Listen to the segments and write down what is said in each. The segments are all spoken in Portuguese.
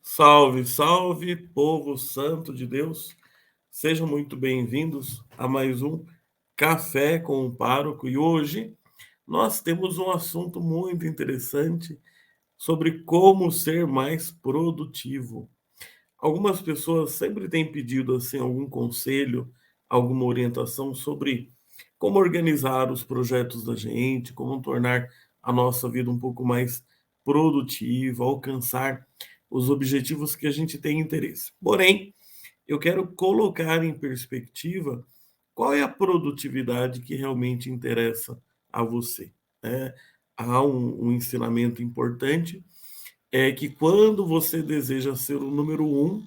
Salve, salve, povo santo de Deus. Sejam muito bem-vindos a mais um Café com o Pároco. E hoje nós temos um assunto muito interessante sobre como ser mais produtivo. Algumas pessoas sempre têm pedido assim algum conselho, alguma orientação sobre como organizar os projetos da gente, como tornar a nossa vida um pouco mais produtiva, alcançar os objetivos que a gente tem interesse. Porém, eu quero colocar em perspectiva qual é a produtividade que realmente interessa a você, né? Há um ensinamento importante, é que quando você deseja ser o número um,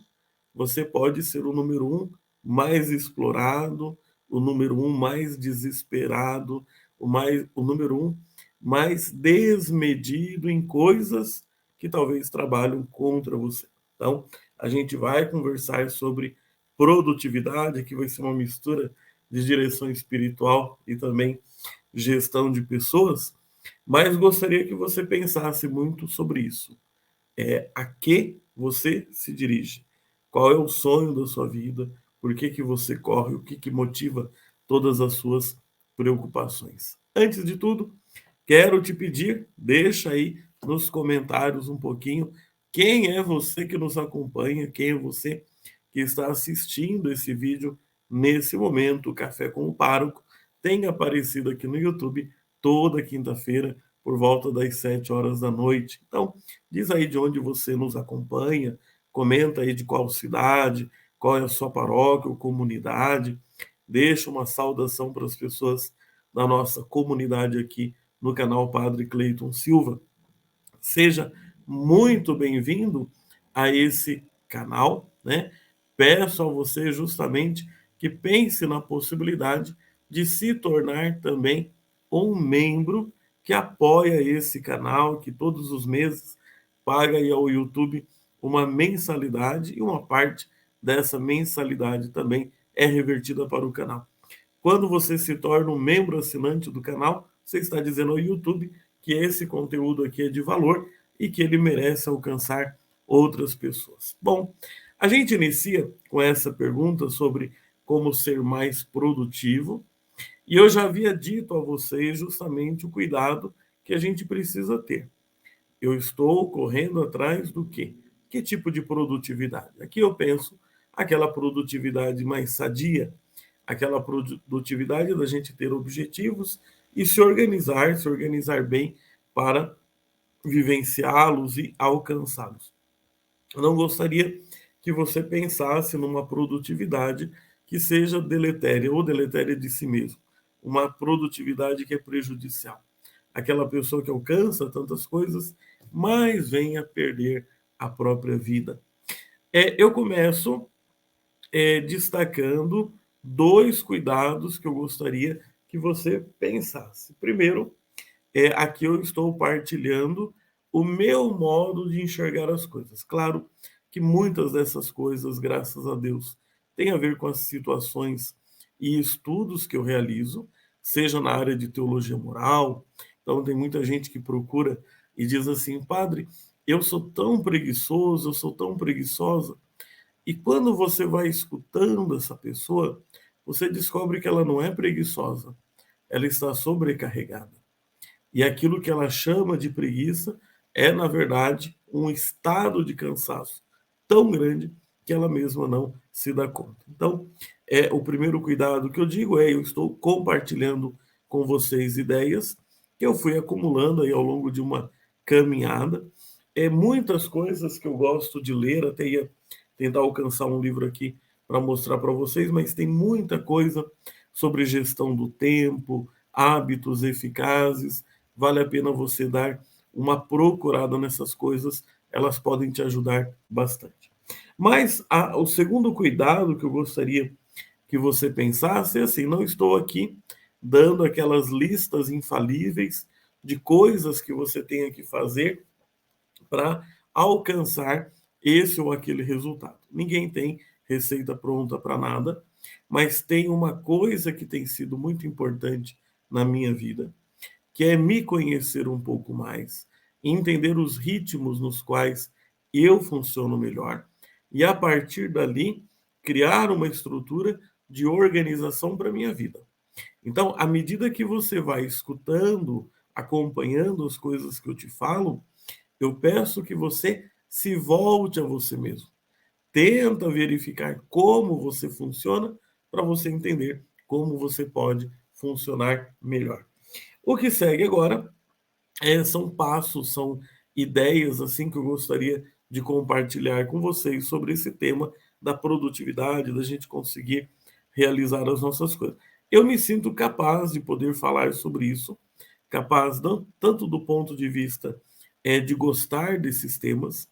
você pode ser o número um mais explorado, o número um mais desesperado, o número um mais desmedido em coisas que talvez trabalham contra você. Então, a gente vai conversar sobre produtividade, que vai ser uma mistura de direção espiritual e também gestão de pessoas, mas gostaria que você pensasse muito sobre isso. A que você se dirige? Qual é o sonho da sua vida? Por que você corre? O que motiva todas as suas preocupações? Antes de tudo, quero te pedir, deixa aí nos comentários um pouquinho quem é você que nos acompanha, quem é você que está assistindo esse vídeo nesse momento. O Café com o Pároco tem aparecido aqui no YouTube toda quinta-feira por volta das 7 horas da noite. Então, diz aí de onde você nos acompanha, comenta aí de qual cidade, qual é a sua paróquia ou comunidade, deixa uma saudação para as pessoas da nossa comunidade aqui no canal Padre Cleiton Silva. Seja muito bem-vindo a esse canal, né? Peço a você justamente que pense na possibilidade de se tornar também um membro que apoia esse canal, que todos os meses paga aí ao YouTube uma mensalidade e uma parte dessa mensalidade também é revertida para o canal. Quando você se torna um membro assinante do canal, você está dizendo ao YouTube que esse conteúdo aqui é de valor e que ele merece alcançar outras pessoas. Bom, a gente inicia com essa pergunta sobre como ser mais produtivo, e eu já havia dito a vocês justamente o cuidado que a gente precisa ter. Eu estou correndo atrás do quê? Que tipo de produtividade? Aqui eu penso aquela produtividade mais sadia, aquela produtividade da gente ter objetivos e se organizar bem para vivenciá-los e alcançá-los. Eu não gostaria que você pensasse numa produtividade que seja deletéria ou deletéria de si mesmo, uma produtividade que é prejudicial. Aquela pessoa que alcança tantas coisas, mas vem a perder a própria vida. Eu começo destacando dois cuidados que eu gostaria que você pensasse. Primeiro, aqui eu estou partilhando o meu modo de enxergar as coisas. Claro que muitas dessas coisas, graças a Deus, têm a ver com as situações e estudos que eu realizo, seja na área de teologia moral. Então, tem muita gente que procura e diz assim: padre, eu sou tão preguiçoso, eu sou tão preguiçosa. E quando você vai escutando essa pessoa, você descobre que ela não é preguiçosa, ela está sobrecarregada. E aquilo que ela chama de preguiça é, na verdade, um estado de cansaço tão grande que ela mesma não se dá conta. Então, o primeiro cuidado que eu digo eu estou compartilhando com vocês ideias que eu fui acumulando aí ao longo de uma caminhada. Muitas coisas que eu gosto de ler, até ia tentar alcançar um livro aqui para mostrar para vocês, mas tem muita coisa sobre gestão do tempo, hábitos eficazes. Vale a pena você dar uma procurada nessas coisas, elas podem te ajudar bastante. Mas o segundo cuidado que eu gostaria que você pensasse é assim: não estou aqui dando aquelas listas infalíveis de coisas que você tenha que fazer para alcançar esse ou aquele resultado. Ninguém tem receita pronta para nada, mas tem uma coisa que tem sido muito importante na minha vida, que é me conhecer um pouco mais, entender os ritmos nos quais eu funciono melhor, e a partir dali criar uma estrutura de organização para a minha vida. Então, à medida que você vai escutando, acompanhando as coisas que eu te falo, eu peço que você se volte a você mesmo. Tenta verificar como você funciona para você entender como você pode funcionar melhor. O que segue agora são passos, são ideias assim que eu gostaria de compartilhar com vocês sobre esse tema da produtividade, da gente conseguir realizar as nossas coisas. Eu me sinto capaz de poder falar sobre isso, capaz não, tanto do ponto de vista de gostar desses temas,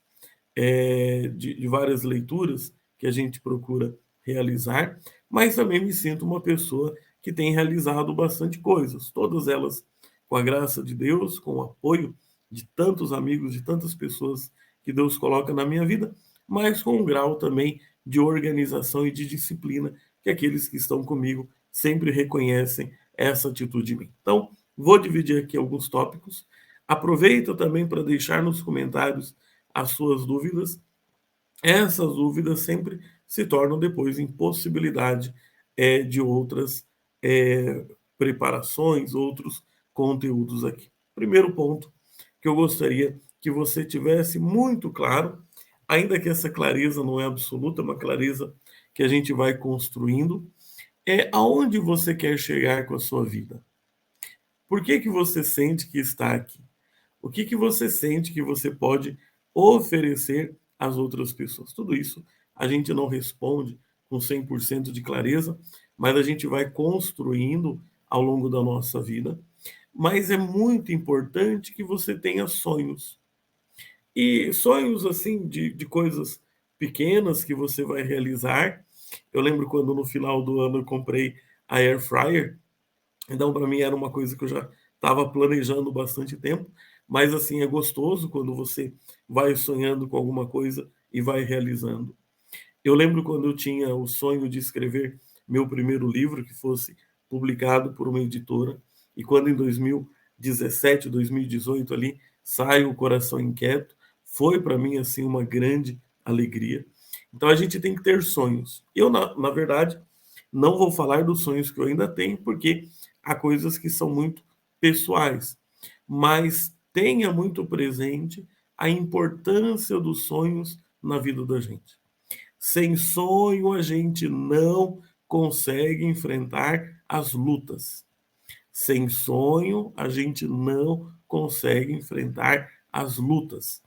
de várias leituras que a gente procura realizar, mas também me sinto uma pessoa que tem realizado bastante coisas, todas elas com a graça de Deus, com o apoio de tantos amigos, de tantas pessoas que Deus coloca na minha vida, mas com um grau também de organização e de disciplina que aqueles que estão comigo sempre reconhecem essa atitude em mim. Então, vou dividir aqui alguns tópicos. Aproveito também para deixar nos comentários as suas dúvidas. Essas dúvidas sempre se tornam depois em possibilidade de outras é, preparações, outros conteúdos aqui. Primeiro ponto que eu gostaria que você tivesse muito claro, ainda que essa clareza não é absoluta, é uma clareza que a gente vai construindo, é aonde você quer chegar com a sua vida. Por que você sente que está aqui? O que você sente que você pode oferecer às outras pessoas? Tudo isso a gente não responde com 100% de clareza, mas a gente vai construindo ao longo da nossa vida. Mas é muito importante que você tenha sonhos. E sonhos assim de coisas pequenas que você vai realizar. Eu lembro quando no final do ano eu comprei a Air Fryer, então, para mim era uma coisa que eu já estava planejando bastante tempo, mas assim é gostoso quando você vai sonhando com alguma coisa e vai realizando. Eu lembro quando eu tinha o sonho de escrever meu primeiro livro que fosse publicado por uma editora, e quando em 2017, 2018 ali sai O Coração Inquieto, foi para mim assim uma grande alegria. Então a gente tem que ter sonhos. Eu na verdade não vou falar dos sonhos que eu ainda tenho, porque há coisas que são muito pessoais, mas tenha muito presente a importância dos sonhos na vida da gente. Sem sonho, a gente não consegue enfrentar as lutas. Sem sonho, a gente não consegue enfrentar as lutas.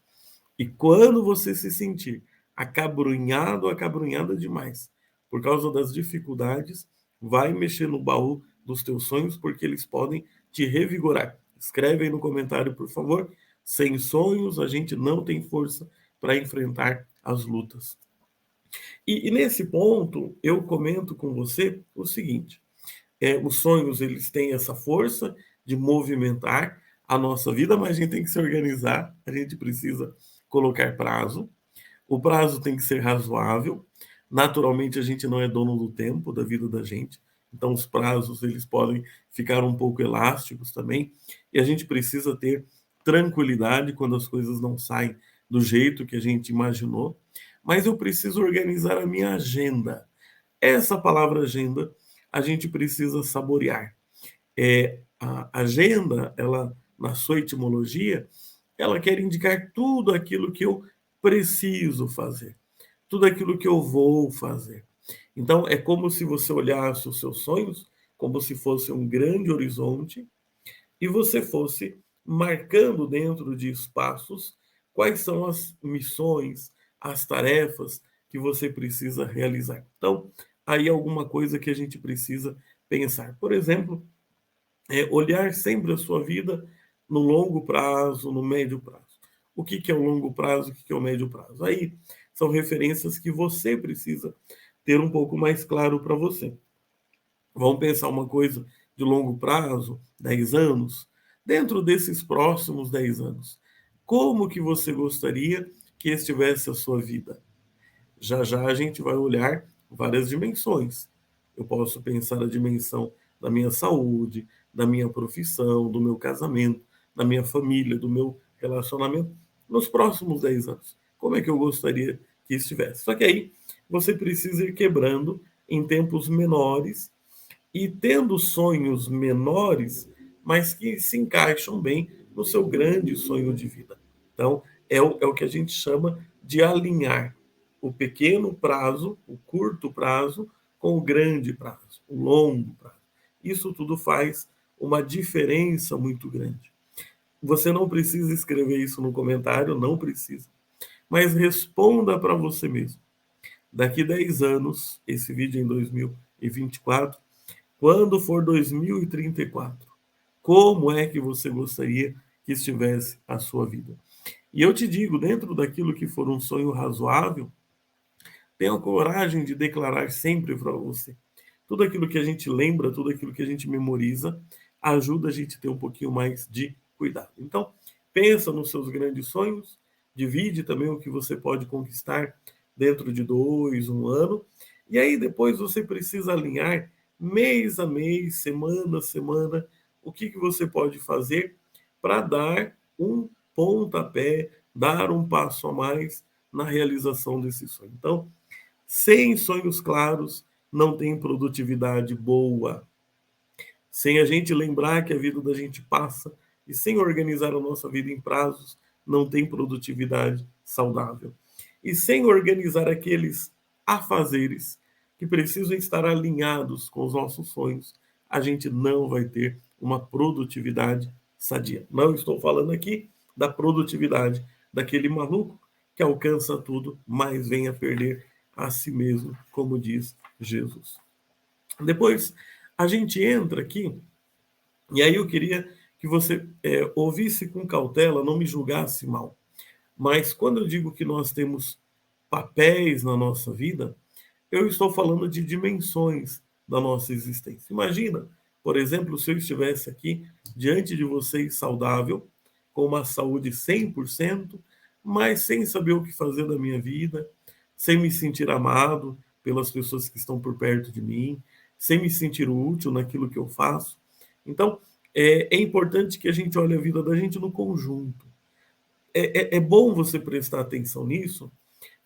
E quando você se sentir acabrunhado ou acabrunhada demais por causa das dificuldades, vai mexer no baú dos teus sonhos, porque eles podem te revigorar. Escreve aí no comentário, por favor. Sem sonhos, a gente não tem força para enfrentar as lutas. E nesse ponto, eu comento com você o seguinte: os sonhos eles têm essa força de movimentar a nossa vida, mas a gente tem que se organizar, a gente precisa colocar prazo, o prazo tem que ser razoável. Naturalmente, a gente não é dono do tempo da vida da gente, então os prazos eles podem ficar um pouco elásticos também, e a gente precisa ter tranquilidade quando as coisas não saem do jeito que a gente imaginou, mas eu preciso organizar a minha agenda. Essa palavra agenda a gente precisa saborear. A agenda, ela na sua etimologia, ela quer indicar tudo aquilo que eu preciso fazer, tudo aquilo que eu vou fazer. Então, é como se você olhasse os seus sonhos como se fosse um grande horizonte e você fosse marcando dentro de espaços quais são as missões, as tarefas que você precisa realizar. Então, aí alguma coisa que a gente precisa pensar. Por exemplo, olhar sempre a sua vida no longo prazo, no médio prazo. O que é o longo prazo, o que é o médio prazo? Aí são referências que você precisa ter um pouco mais claro para você. Vamos pensar uma coisa de longo prazo, 10 anos, dentro desses próximos 10 anos. Como que você gostaria que estivesse a sua vida? Já já a gente vai olhar várias dimensões. Eu posso pensar a dimensão da minha saúde, da minha profissão, do meu casamento, da minha família, do meu relacionamento nos próximos 10 anos. como é que eu gostaria que estivesse. Só que aí você precisa ir quebrando em tempos menores e tendo sonhos menores, mas que se encaixam bem no seu grande sonho de vida. Então, é o que a gente chama de alinhar o pequeno prazo, o curto prazo, com o grande prazo, o longo prazo. Isso tudo faz uma diferença muito grande. Você não precisa escrever isso no comentário, não precisa. Mas responda para você mesmo. Daqui 10 anos, esse vídeo é em 2024, quando for 2034, como é que você gostaria que estivesse a sua vida? E eu te digo, dentro daquilo que for um sonho razoável, tenha coragem de declarar sempre para você. Tudo aquilo que a gente lembra, tudo aquilo que a gente memoriza, ajuda a gente a ter um pouquinho mais de cuidado. Então, pensa nos seus grandes sonhos, divide também o que você pode conquistar dentro de 2, um ano, e aí depois você precisa alinhar mês a mês, semana a semana, o que você pode fazer para dar um pontapé, dar um passo a mais na realização desse sonho. Então, sem sonhos claros, não tem produtividade boa. Sem a gente lembrar que a vida da gente passa e sem organizar a nossa vida em prazos, não tem produtividade saudável. E sem organizar aqueles afazeres que precisam estar alinhados com os nossos sonhos, a gente não vai ter uma produtividade sadia. Não estou falando aqui da produtividade daquele maluco que alcança tudo, mas vem a perder a si mesmo, como diz Jesus. Depois a gente entra aqui, e aí eu queria que você ouvisse com cautela, não me julgasse mal. Mas quando eu digo que nós temos papéis na nossa vida, eu estou falando de dimensões da nossa existência. Imagina, por exemplo, se eu estivesse aqui diante de vocês saudável, com uma saúde 100%, mas sem saber o que fazer da minha vida, sem me sentir amado pelas pessoas que estão por perto de mim, sem me sentir útil naquilo que eu faço. Então, é importante que a gente olhe a vida da gente no conjunto. É bom você prestar atenção nisso,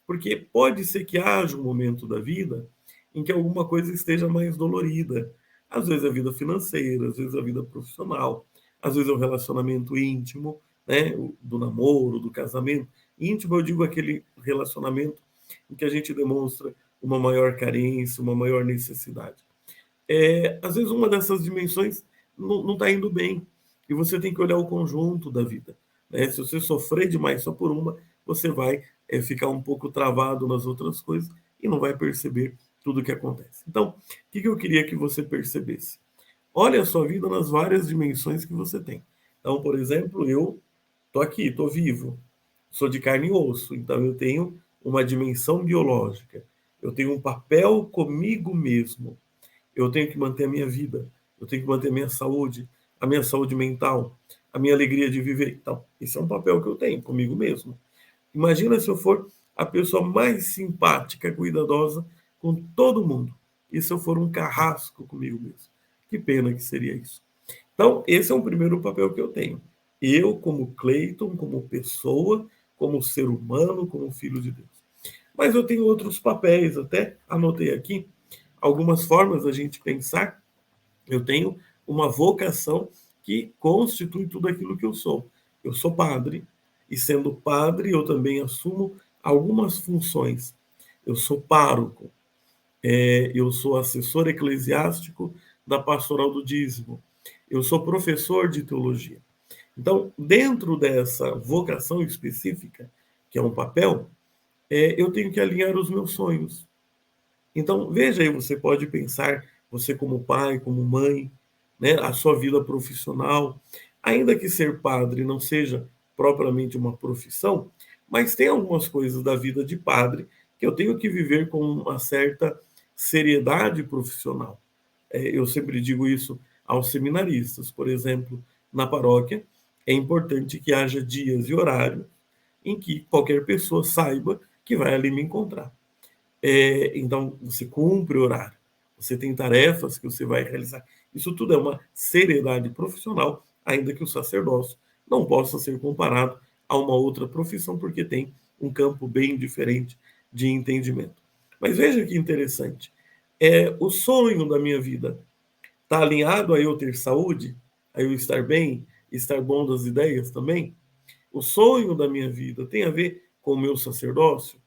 porque pode ser que haja um momento da vida em que alguma coisa esteja mais dolorida. Às vezes a vida financeira, às vezes a vida profissional, às vezes é o relacionamento íntimo, né, do namoro, do casamento. Íntimo, eu digo aquele relacionamento em que a gente demonstra uma maior carência, uma maior necessidade. Às vezes uma dessas dimensões não está indo bem, e você tem que olhar o conjunto da vida. Né? Se você sofrer demais só por uma, você vai ficar um pouco travado nas outras coisas e não vai perceber tudo o que acontece. Então, o que eu queria que você percebesse? Olha a sua vida nas várias dimensões que você tem. Então, por exemplo, eu estou aqui, estou vivo, sou de carne e osso, então eu tenho uma dimensão biológica, eu tenho um papel comigo mesmo, eu tenho que manter a minha vida, eu tenho que manter a minha saúde mental, a minha alegria de viver. Então, esse é um papel que eu tenho comigo mesmo. Imagina se eu for a pessoa mais simpática, cuidadosa com todo mundo. E se eu for um carrasco comigo mesmo? Que pena que seria isso. Então, esse é o primeiro papel que eu tenho. Eu, como Cleiton, como pessoa, como ser humano, como filho de Deus. Mas eu tenho outros papéis, até anotei aqui algumas formas da gente pensar. Eu tenho uma vocação que constitui tudo aquilo que eu sou. Eu sou padre, e sendo padre, eu também assumo algumas funções. Eu sou pároco, eu sou assessor eclesiástico da pastoral do dízimo, eu sou professor de teologia. Então, dentro dessa vocação específica, que é um papel, eu tenho que alinhar os meus sonhos. Então, veja aí, você pode pensar, você como pai, como mãe, né, a sua vida profissional, ainda que ser padre não seja propriamente uma profissão, mas tem algumas coisas da vida de padre que eu tenho que viver com uma certa seriedade profissional. Eu sempre digo isso aos seminaristas, por exemplo, na paróquia, é importante que haja dias e horários em que qualquer pessoa saiba que vai ali me encontrar. Então, você cumpre o horário, você tem tarefas que você vai realizar. Isso tudo é uma seriedade profissional, ainda que o sacerdócio não possa ser comparado a uma outra profissão, porque tem um campo bem diferente de entendimento. Mas veja que interessante. O sonho da minha vida está alinhado a eu ter saúde, a eu estar bem, estar bom das ideias também? O sonho da minha vida tem a ver com o meu sacerdócio?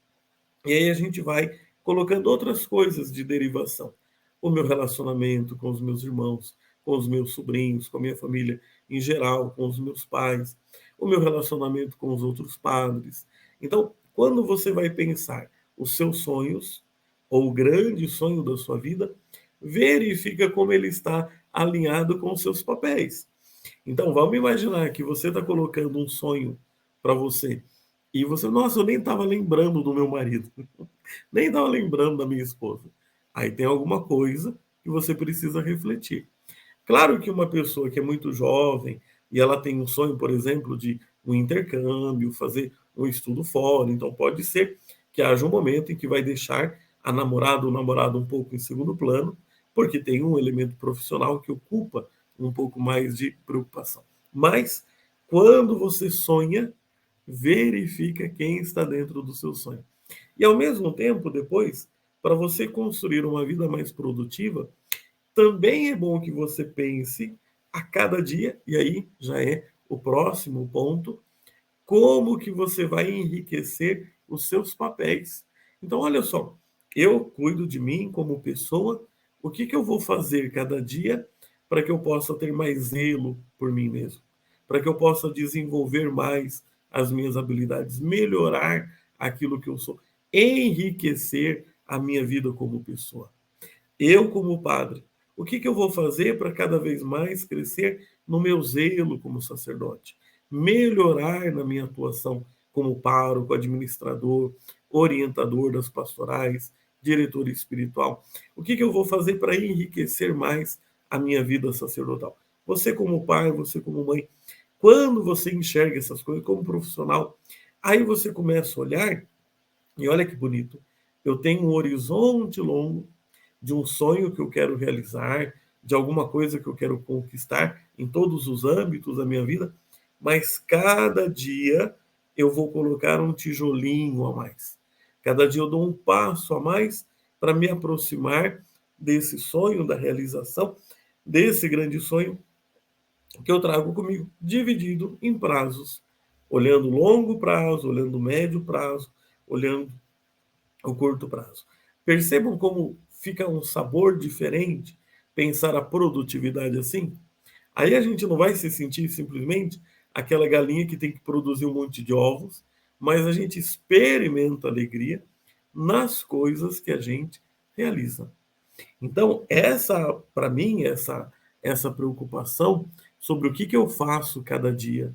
E aí a gente vai colocando outras coisas de derivação. O meu relacionamento com os meus irmãos, com os meus sobrinhos, com a minha família em geral, com os meus pais, o meu relacionamento com os outros padres. Então, quando você vai pensar os seus sonhos, ou o grande sonho da sua vida, verifica como ele está alinhado com os seus papéis. Então, vamos imaginar que você está colocando um sonho para você e você, nossa, eu nem estava lembrando do meu marido, nem estava lembrando da minha esposa. Aí tem alguma coisa que você precisa refletir. Claro que uma pessoa que é muito jovem e ela tem um sonho, por exemplo, de um intercâmbio, fazer um estudo fora, então pode ser que haja um momento em que vai deixar a namorada ou o namorado um pouco em segundo plano, porque tem um elemento profissional que ocupa um pouco mais de preocupação. Mas quando você sonha, verifica quem está dentro do seu sonho. E ao mesmo tempo, depois, para você construir uma vida mais produtiva, também é bom que você pense a cada dia, e aí já é o próximo ponto, como que você vai enriquecer os seus papéis. Então, olha só, eu cuido de mim como pessoa, o que que eu vou fazer cada dia para que eu possa ter mais zelo por mim mesmo, para que eu possa desenvolver mais as minhas habilidades, melhorar aquilo que eu sou, enriquecer a minha vida como pessoa. Eu, como padre, o que que eu vou fazer para cada vez mais crescer no meu zelo como sacerdote? Melhorar na minha atuação como pároco, administrador, orientador das pastorais, diretor espiritual. O que que eu vou fazer para enriquecer mais a minha vida sacerdotal? Você como pai, você como mãe, quando você enxerga essas coisas como profissional, aí você começa a olhar e olha que bonito. Eu tenho um horizonte longo de um sonho que eu quero realizar, de alguma coisa que eu quero conquistar em todos os âmbitos da minha vida, mas cada dia eu vou colocar um tijolinho a mais. Cada dia eu dou um passo a mais para me aproximar desse sonho, da realização desse grande sonho que eu trago comigo, dividido em prazos, olhando longo prazo, olhando médio prazo, olhando o curto prazo. Percebam como fica um sabor diferente pensar a produtividade assim? Aí a gente não vai se sentir simplesmente aquela galinha que tem que produzir um monte de ovos, mas a gente experimenta alegria nas coisas que a gente realiza. Então, essa, para mim, essa preocupação sobre o que, que eu faço cada dia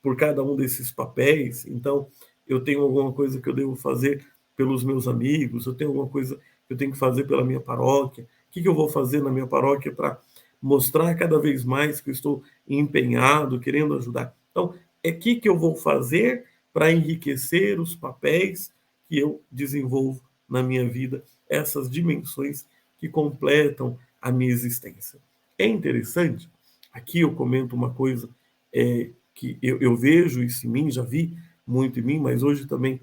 por cada um desses papéis. Então, eu tenho alguma coisa que eu devo fazer pelos meus amigos, eu tenho alguma coisa que eu tenho que fazer pela minha paróquia. O que, que eu vou fazer na minha paróquia para mostrar cada vez mais que eu estou empenhado, querendo ajudar? Então, é o que eu vou fazer para enriquecer os papéis que eu desenvolvo na minha vida, essas dimensões que completam a minha existência. É interessante, aqui eu comento uma coisa que eu vejo isso em mim, já vi muito em mim, mas hoje também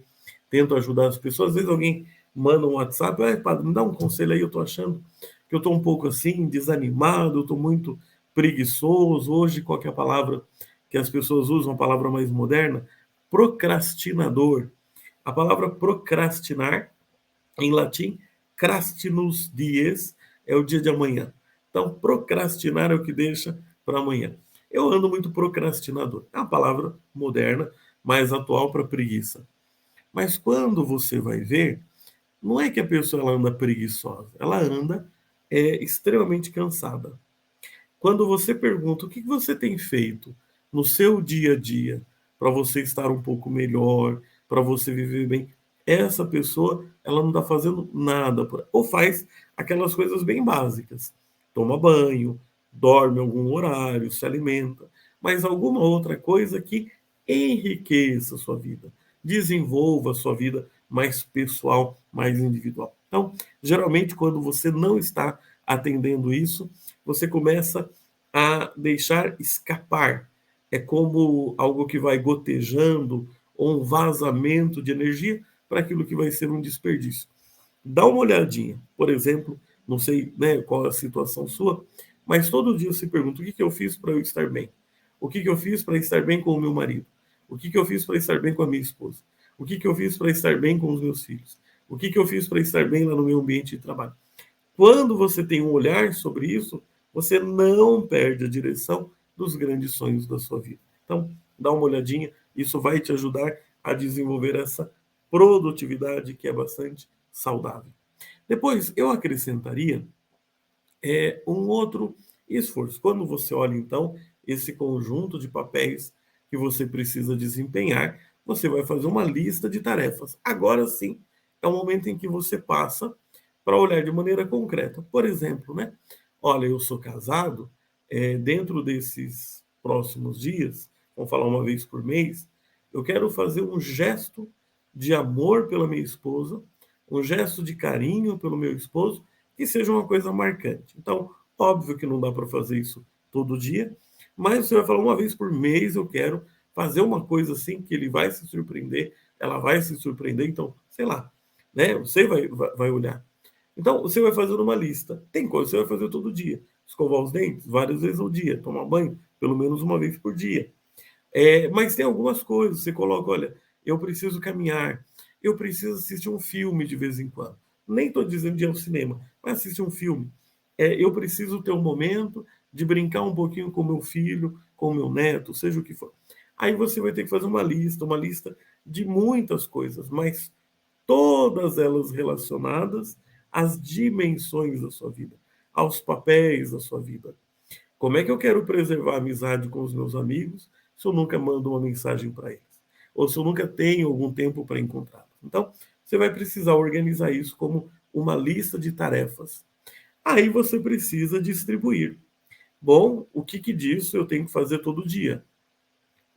tento ajudar as pessoas. Às vezes alguém manda um WhatsApp, padre, me dá um conselho aí, eu estou achando que eu estou um pouco assim, desanimado, eu estou muito preguiçoso. Hoje, qual que é a palavra que as pessoas usam, a palavra mais moderna? Procrastinador. A palavra procrastinar, em latim, crastinus dies, é o dia de amanhã. Então, procrastinar é o que deixa para amanhã. Eu ando muito procrastinador. É uma palavra moderna, mais atual para preguiça. Mas quando você vai ver, não é que a pessoa ela anda preguiçosa, ela anda extremamente cansada. Quando você pergunta o que você tem feito no seu dia a dia para você estar um pouco melhor, para você viver bem, essa pessoa ela não está fazendo nada, ou faz aquelas coisas bem básicas, toma banho, dorme algum horário, se alimenta, mas alguma outra coisa que enriqueça a sua vida, desenvolva a sua vida mais pessoal, mais individual. Então, geralmente, quando você não está atendendo isso, você começa a deixar escapar. É como algo que vai gotejando ou um vazamento de energia para aquilo que vai ser um desperdício. Dá uma olhadinha, por exemplo, não sei, né, qual é a situação sua, mas todo dia se pergunta o que eu fiz para eu estar bem? O que eu fiz para estar bem com o meu marido? O que eu fiz para estar bem com a minha esposa? O que eu fiz para estar bem com os meus filhos? O que eu fiz para estar bem lá no meu ambiente de trabalho? Quando você tem um olhar sobre isso, você não perde a direção dos grandes sonhos da sua vida. Então, dá uma olhadinha, isso vai te ajudar a desenvolver essa produtividade que é bastante saudável. Depois, eu acrescentaria um outro esforço. Quando você olha, então, esse conjunto de papéis que você precisa desempenhar, você vai fazer uma lista de tarefas. Agora sim, é o momento em que você passa para olhar de maneira concreta. Por exemplo, né? Olha, eu sou casado, dentro desses próximos dias, vamos falar uma vez por mês, eu quero fazer um gesto de amor pela minha esposa, um gesto de carinho pelo meu esposo, que seja uma coisa marcante. Então, óbvio que não dá para fazer isso todo dia, mas você vai falar uma vez por mês, eu quero fazer uma coisa assim que ele vai se surpreender, ela vai se surpreender, então, sei lá, né? Você vai olhar. Então, você vai fazer uma lista. Tem coisa que você vai fazer todo dia. Escovar os dentes várias vezes ao dia, tomar banho pelo menos uma vez por dia. Mas tem algumas coisas, você coloca, olha, eu preciso caminhar, eu preciso assistir um filme de vez em quando. Nem estou dizendo de ir ao cinema, mas assistir um filme. Eu preciso ter um momento de brincar um pouquinho com meu filho, com meu neto, seja o que for. Aí você vai ter que fazer uma lista de muitas coisas, mas todas elas relacionadas às dimensões da sua vida, aos papéis da sua vida. Como é que eu quero preservar a amizade com os meus amigos se eu nunca mando uma mensagem para eles? Ou se eu nunca tenho algum tempo para encontrá-los? Então, você vai precisar organizar isso como uma lista de tarefas. Aí você precisa distribuir. Bom, o que disso eu tenho que fazer todo dia?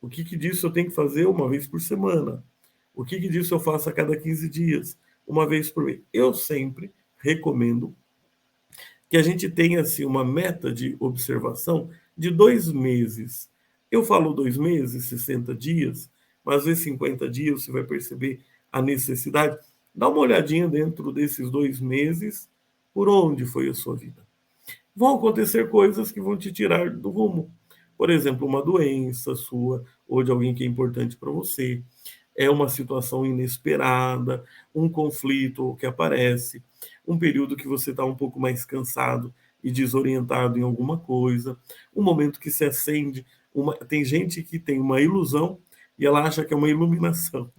O que disso eu tenho que fazer uma vez por semana? O que disso eu faço a cada 15 dias? Uma vez por mês? Eu sempre recomendo que a gente tenha assim, uma meta de observação de 2 meses. Eu falo 2 meses, 60 dias, mas às vezes 50 dias você vai perceber a necessidade. Dá uma olhadinha dentro desses 2 meses, por onde foi a sua vida. Vão acontecer coisas que vão te tirar do rumo. Por exemplo, uma doença sua ou de alguém que é importante para você, é uma situação inesperada, um conflito que aparece, um período que você está um pouco mais cansado e desorientado em alguma coisa, um momento que se acende. Tem gente que tem uma ilusão e ela acha que é uma iluminação.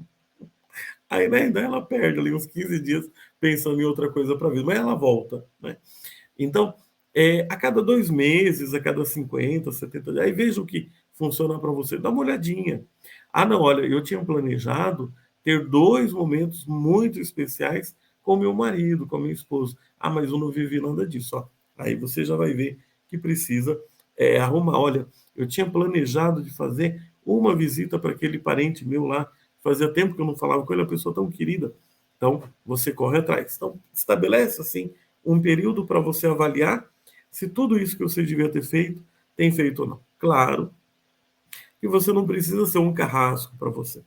Aí, né, daí ela perde ali uns 15 dias pensando em outra coisa para ver, mas ela volta, né? Então, a cada 2 meses, a cada 50, 70 dias, aí veja o que funciona para você, dá uma olhadinha. Ah, não, olha, eu tinha planejado ter 2 momentos muito especiais com meu marido, com a minha esposa. Ah, mas eu não vivi nada disso. Ó. Aí você já vai ver que precisa arrumar. Olha, eu tinha planejado de fazer uma visita para aquele parente meu lá. Fazia tempo que eu não falava com ele, uma pessoa tão querida. Então, você corre atrás. Então, estabelece assim um período para você avaliar se tudo isso que você devia ter feito, tem feito ou não. Claro que você não precisa ser um carrasco para você.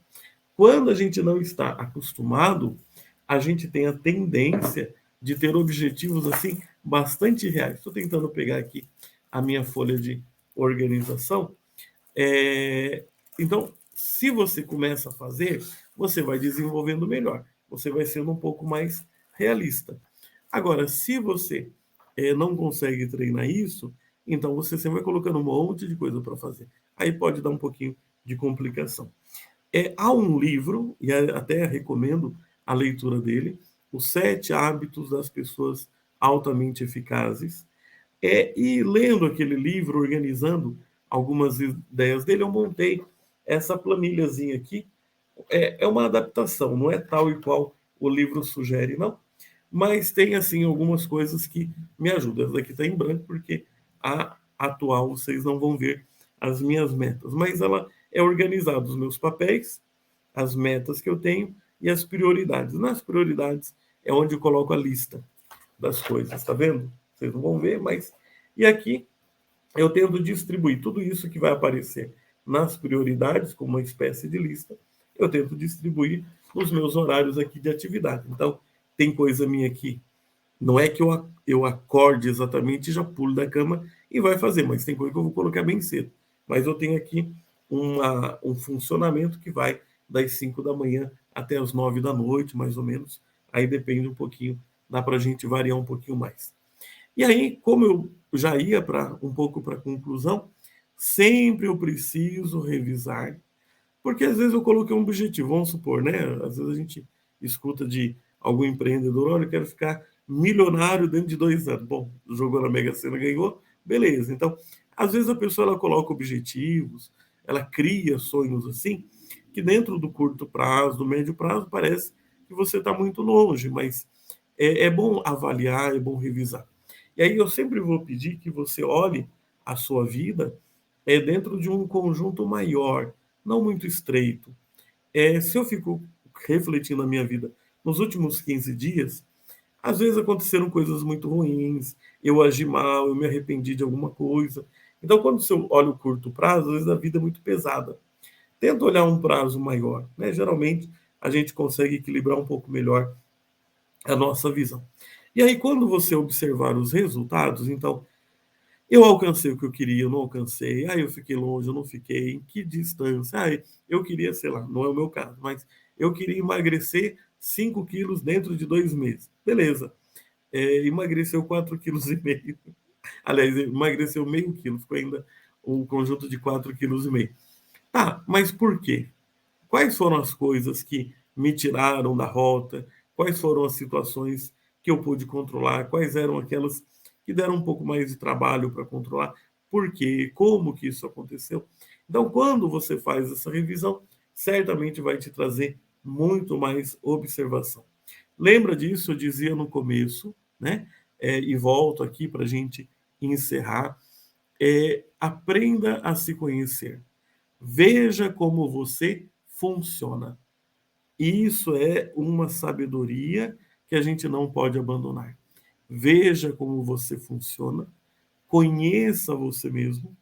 Quando a gente não está acostumado, a gente tem a tendência de ter objetivos assim bastante reais. Estou tentando pegar aqui a minha folha de organização. Então, se você começa a fazer, você vai desenvolvendo melhor. Você vai sendo um pouco mais realista. Agora, se você não consegue treinar isso, então você sempre vai colocando um monte de coisa para fazer. Aí pode dar um pouquinho de complicação. Há um livro, e até recomendo a leitura dele, Os 7 Hábitos das Pessoas Altamente Eficazes. E lendo aquele livro, organizando algumas ideias dele, eu montei essa planilhazinha aqui. É uma adaptação, não é tal e qual o livro sugere, não. Mas tem, assim, algumas coisas que me ajudam. Essa daqui está em branco, porque a atual vocês não vão ver as minhas metas. Mas ela é organizada, os meus papéis, as metas que eu tenho e as prioridades. Nas prioridades é onde eu coloco a lista das coisas, tá vendo? Vocês não vão ver, mas... E aqui eu tento distribuir tudo isso que vai aparecer nas prioridades, como uma espécie de lista, eu tento distribuir nos meus horários aqui de atividade. Então, tem coisa minha aqui, não é que eu acorde exatamente e já pulo da cama e vai fazer, mas tem coisa que eu vou colocar bem cedo. Mas eu tenho aqui um funcionamento que vai das 5 da manhã até as 9 da noite, mais ou menos. Aí depende um pouquinho, dá para a gente variar um pouquinho mais. E aí, como eu já ia para um pouco para a conclusão, sempre eu preciso revisar, porque às vezes eu coloquei um objetivo, vamos supor, né? Às vezes a gente escuta de algum empreendedor, olha, eu quero ficar milionário dentro de 2 anos. Bom, jogou na Mega Sena, ganhou, beleza. Então, às vezes a pessoa ela coloca objetivos, ela cria sonhos assim, que dentro do curto prazo, do médio prazo, parece que você está muito longe, mas é bom avaliar, é bom revisar. E aí eu sempre vou pedir que você olhe a sua vida dentro de um conjunto maior, não muito estreito. Se eu fico refletindo na minha vida nos últimos 15 dias, às vezes aconteceram coisas muito ruins, eu agi mal, eu me arrependi de alguma coisa. Então, quando você olha o curto prazo, às vezes a vida é muito pesada. Tenta olhar um prazo maior, né? Geralmente a gente consegue equilibrar um pouco melhor a nossa visão. E aí, quando você observar os resultados, então, eu alcancei o que eu queria, eu não alcancei, eu fiquei longe, eu não fiquei, em que distância? Eu queria, sei lá, não é o meu caso, mas eu queria emagrecer 5 quilos dentro de 2 meses. Beleza, emagreceu 4,5 kg. Aliás, emagreceu meio quilo, ficou ainda um conjunto de 4,5 kg. Tá, mas por quê? Quais foram as coisas que me tiraram da rota? Quais foram as situações que eu pude controlar? Quais eram aquelas que deram um pouco mais de trabalho para controlar? Por quê? Como que isso aconteceu? Então, quando você faz essa revisão, certamente vai te trazer muito mais observação. Lembra disso? Eu dizia no começo, né? E volto aqui para a gente encerrar. Aprenda a se conhecer. Veja como você funciona. Isso é uma sabedoria que a gente não pode abandonar. Veja como você funciona, conheça você mesmo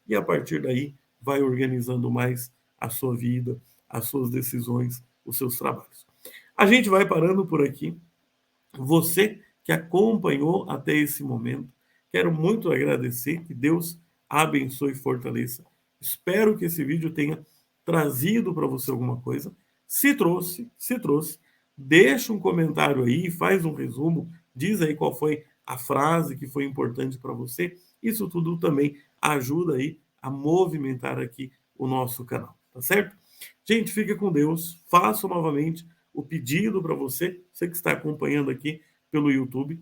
e a partir daí vai organizando mais a sua vida, as suas decisões, os seus trabalhos. A gente vai parando por aqui. Você que acompanhou até esse momento, quero muito agradecer, que Deus abençoe e fortaleça. Espero que esse vídeo tenha trazido para você alguma coisa. Se trouxe, deixa um comentário aí, faz um resumo, diz aí qual foi a frase que foi importante para você. Isso tudo também ajuda aí a movimentar aqui o nosso canal, tá certo? Gente, fica com Deus. Faço novamente o pedido para você, você que está acompanhando aqui pelo YouTube,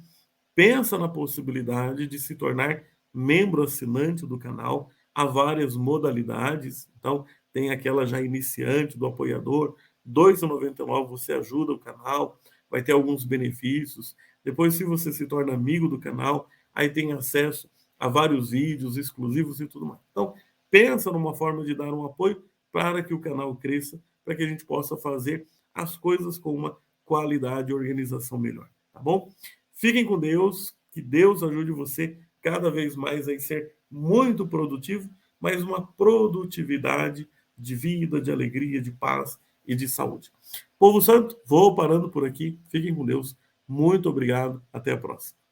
pensa na possibilidade de se tornar membro assinante do canal. Há várias modalidades, então tem aquela já iniciante do apoiador, R$ 2,99 você ajuda o canal, vai ter alguns benefícios. Depois, se você se torna amigo do canal, aí tem acesso a vários vídeos exclusivos e tudo mais. Então, pensa numa forma de dar um apoio para que o canal cresça, para que a gente possa fazer as coisas com uma qualidade e organização melhor, tá bom? Fiquem com Deus, que Deus ajude você cada vez mais a ser muito produtivo, mas uma produtividade de vida, de alegria, de paz e de saúde. Povo Santo, vou parando por aqui. Fiquem com Deus. Muito obrigado. Até a próxima.